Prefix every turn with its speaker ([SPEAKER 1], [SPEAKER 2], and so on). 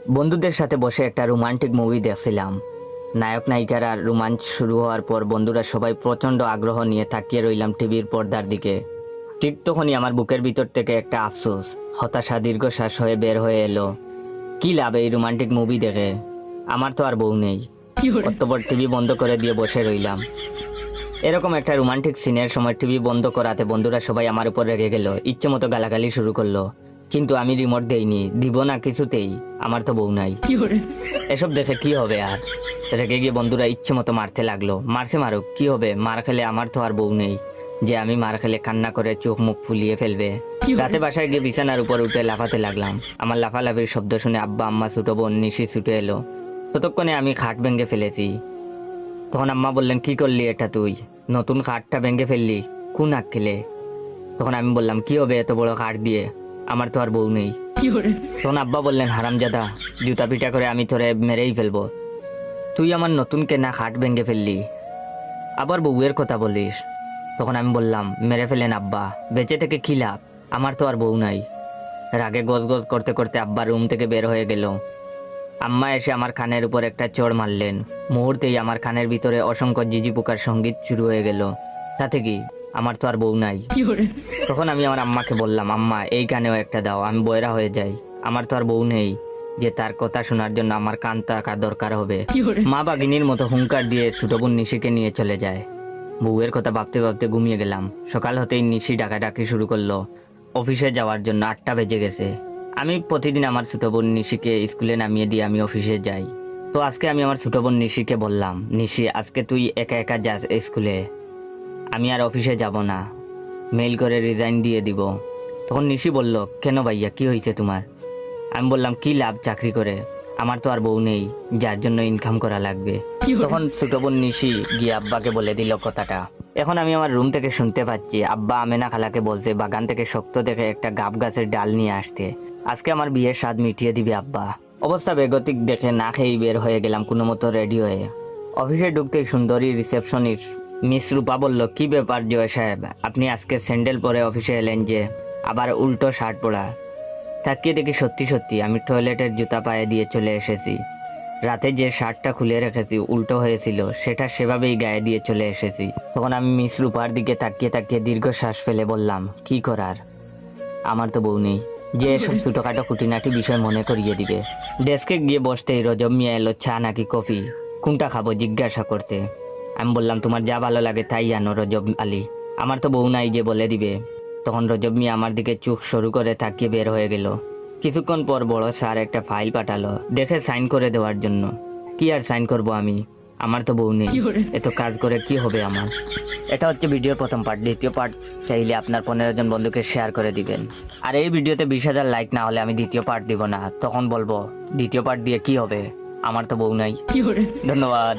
[SPEAKER 1] বন্ধুদের সাথে বসে একটা রোমান্টিক মুভি দেখছিলাম। নায়ক নায়িকার আর রোমাঞ্চ শুরু হওয়ার পর বন্ধুরা সবাই প্রচণ্ড আগ্রহ নিয়ে তাকিয়ে রইলাম টিভির পর্দার দিকে। ঠিক তখনই আমার বুকের ভিতর থেকে একটা আফসোস, হতাশা দীর্ঘশ্বাস হয়ে বের হয়ে এলো। কি লাভ এই রোমান্টিক মুভি দেখে? আমার তো আর বউ নেই। অতঃপর টিভি বন্ধ করে দিয়ে বসে রইলাম। এরকম একটা রোমান্টিক সিনের সময় টিভি বন্ধ করাতে বন্ধুরা সবাই আমার উপর রেগে গেল, ইচ্ছে মতো গালাগালি শুরু করলো। কিন্তু আমি রিমোট দেইনি, দিব না কিছুতেই, আমার তো বউ নাই। এসব দেখে কি হবে আর? রেগে গিয়ে বন্ধুরা ইচ্ছে মতো মারতে লাগলো। মারছে মারুক, কি হবে? মার খেলে আমার তো আর বউ নেই যে আমি মার খেলে কান্না করে চোখ মুখ ফুলিয়ে ফেলবে। রাতে বাসায় গিয়ে বিছানার উপর উঠে লাফাতে লাগলাম। আমার লাফালাফির শব্দ শুনে আব্বা আম্মা ছোট বোন নিশি ছুটে এলো। ততক্ষণে আমি খাট ভেঙে ফেলেছি। তখন আম্মা বললেন, কি করলি এটা তুই? নতুন খাটটা ভেঙে ফেললি কোন আক্কেলে? তখন আমি বললাম, কি হবে এত বড় খাট দিয়ে? আমার তো আর বউ নেই। তখন আব্বা বললেন, হারামজাদা, জুতা পিটা করে আমি তোরে মেরেই ফেলবো। তুই আমার নতুন কেনা খাট ভেঙে ফেললি, আবার বউয়ের কথা বলিস। তখন আমি বললাম, মেরে ফেলেন আব্বা, বেঁচে থেকে কি লাভ? আমার তো আর বউ নাই। রাগে গজ গজ করতে করতে আব্বা রুম থেকে বের হয়ে গেল। আম্মা এসে আমার কানের উপর একটা চড় মারলেন। মুহূর্তেই আমার কানের ভিতরে অসংখ্য জিজি পোকার সঙ্গীত শুরু হয়ে গেল। তাতে কি, আমার তো আর বউ নাই। তখন আমি আমার আম্মাকে বললাম, আম্মা এই কানেও একটা দাও, আমি বয়রা হয়ে যাই। আমার তো আর বউ নেই যে তার কথা শোনার জন্য আমার কান থাকা দরকার হবে। মা বাগিনীর মতো হুঙ্কার দিয়ে ছোট বোন নিশিকে নিয়ে চলে যায়। বউয়ের কথা ভাবতে ভাবতে ঘুমিয়ে গেলাম। সকাল হতেই নিশি ডাকাডাকি শুরু করলো। অফিসে যাওয়ার জন্য 8টা বেজে গেছে। আমি প্রতিদিন আমার ছোট বোন নিশিকে স্কুলে নামিয়ে দিয়ে আমি অফিসে যাই। তো আজকে আমি আমার ছোট বোন নিশিকে বললাম, নিশি আজকে তুই একা একা যাস স্কুলে, আমি আর অফিসে যাব না, মেইল করে রিজাইন দিয়ে দিব। তখন নিশি বলল, কেন ভাইয়া, কি হয়েছে তোমার? আমি বললাম, কি লাভ চাকরি করে, আমার তো আর বউ নেই যার জন্য ইনকাম করা লাগবে। তখন ছোট বোন নিশি গিয়ে আব্বাকে বলে দিল কথাটা। এখন আমি আমার রুম থেকে শুনতে পাচ্ছি আব্বা আমেনা খালাকে বলছে বাগান থেকে শক্ত দেখে একটা গাব গাছের ডাল নিয়ে আসতে, আজকে আমার বিয়ের স্বাদ মিটিয়ে দিবে আব্বা। অবস্থা বেগতিক দেখে না খেয়েই বের হয়ে গেলাম কোনো মতো রেডি হয়ে। অফিসে ঢুকতে সুন্দরী রিসেপশনিস্ট মিস রূপা বলল, কি ব্যাপার জয় সাহেব, আপনি আজকে স্যান্ডেল পরে অফিসে এলেন যে, আবার উল্টো শার্ট পরা? তাকিয়ে দেখি সত্যি সত্যি আমি টয়লেটের জুতা পায়ে দিয়ে চলে এসেছি। রাতে যে শার্টটা খুলে রেখেছি উল্টো হয়েছিল, সেটা সেভাবেই গায়ে দিয়ে চলে এসেছি। তখন আমি মিস রূপার দিকে তাকিয়ে তাকিয়ে দীর্ঘশ্বাস ফেলে বললাম, কি করার, আমার তো বউ নেই যে এসব ছোটোখাটো খুঁটিনাটি বিষয় মনে করিয়ে দিবে। ডেস্কে গিয়ে বসতেই রজব মিয়া এলো চা নাকি কফি, কোনটা খাবো জিজ্ঞাসা করতে। আমি বললাম, তোমার যা ভালো লাগে তাই আনো রজব আলী, আমার তো বউ নাই যে বলে দিবে। তখন রজব মিয়া আমার দিকে চোখ সরু করে তাকিয়ে বের হয়ে গেল। কিছুক্ষণ পর বড় স্যার একটা ফাইল পাঠালো দেখে সাইন করে দেওয়ার জন্য। কি আর সাইন করব আমি, আমার তো বউ নেই, এত কাজ করে কি হবে আমার। এটা হচ্ছে ভিডিওর প্রথম পার্ট। দ্বিতীয় পার্ট চাইলে আপনার 15 জন বন্ধুকে শেয়ার করে দিবেন। আর এই ভিডিওতে 20,000 লাইক না হলে আমি দ্বিতীয় পার্ট দিব না। তখন বলবো দ্বিতীয় পার্ট দিয়ে কি হবে, আমার তো বউ নাই। ধন্যবাদ।